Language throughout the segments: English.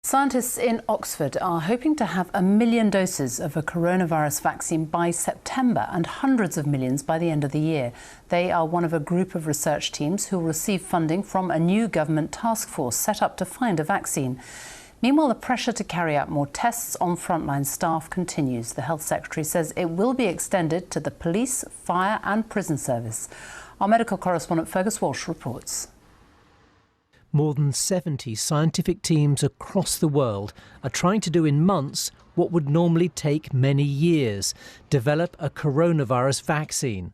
Scientists in Oxford are hoping to have 1 million doses of a coronavirus vaccine by September and hundreds of millions by the end of the year. They are one of a group of research teams who will receive funding from a new government task force set up to find a vaccine. Meanwhile, the pressure to carry out more tests on frontline staff continues. The Health Secretary says it will be extended to the police, fire and prison service. Our medical correspondent Fergus Walsh reports. More than 70 scientific teams across the world are trying to do in months what would normally take many years: develop a coronavirus vaccine.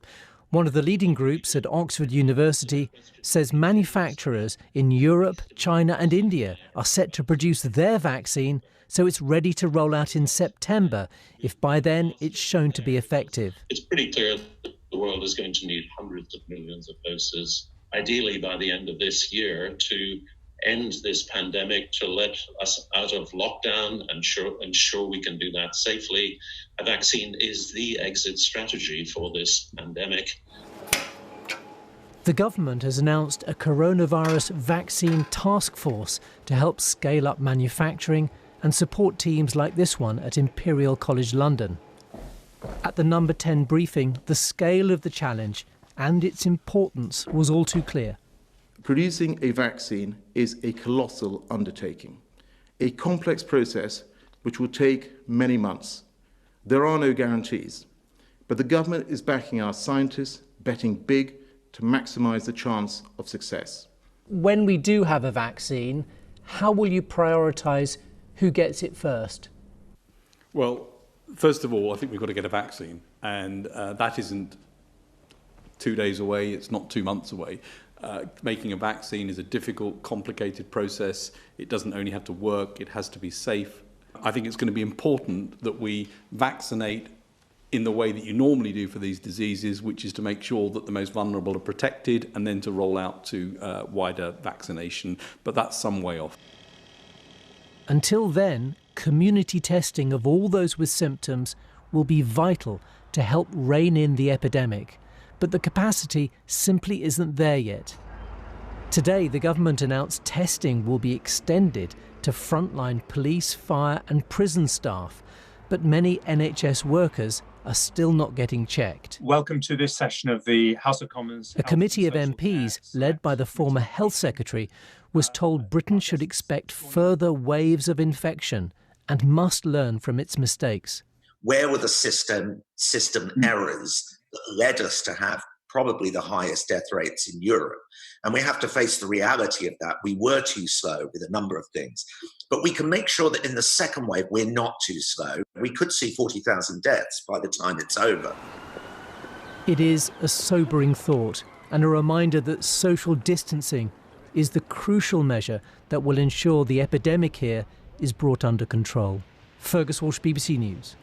One of the leading groups at Oxford University says manufacturers in Europe, China and India are set to produce their vaccine, so it's ready to roll out in September if by then it's shown to be effective. It's pretty clear that the world is going to need hundreds of millions of doses, ideally by the end of this year, to end this pandemic, to let us out of lockdown and ensure we can do that safely. A vaccine is the exit strategy for this pandemic. The government has announced a coronavirus vaccine task force to help scale up manufacturing and support teams like this one at Imperial College London. At the Number 10 briefing, the scale of the challenge and its importance was all too clear. Producing a vaccine is a colossal undertaking, a complex process which will take many months. There are no guarantees, but the government is backing our scientists, betting big to maximise the chance of success. When we do have a vaccine, how will you prioritise who gets it first? Well, first of all, I think we've got to get a vaccine, and that isn't 2 days away, it's not 2 months away. Making a vaccine is a difficult, complicated process. It doesn't only have to work, it has to be safe. I think it's going to be important that we vaccinate in the way that you normally do for these diseases, which is to make sure that the most vulnerable are protected and then to roll out to wider vaccination. But that's some way off. Until then, community testing of all those with symptoms will be vital to help rein in the epidemic. But the capacity simply isn't there yet. Today, the government announced testing will be extended to frontline police, fire and prison staff, but many NHS workers are still not getting checked. Welcome to this session of the House of Commons. A committee of MPs, led by the former Health Secretary, was told Britain should expect further waves of infection and must learn from its mistakes. Where were the system errors that led us to have probably the highest death rates in Europe? And we have to face the reality of that. We were too slow with a number of things. But we can make sure that in the second wave, we're not too slow. We could see 40,000 deaths by the time it's over. It is a sobering thought and a reminder that social distancing is the crucial measure that will ensure the epidemic here is brought under control. Fergus Walsh, BBC News.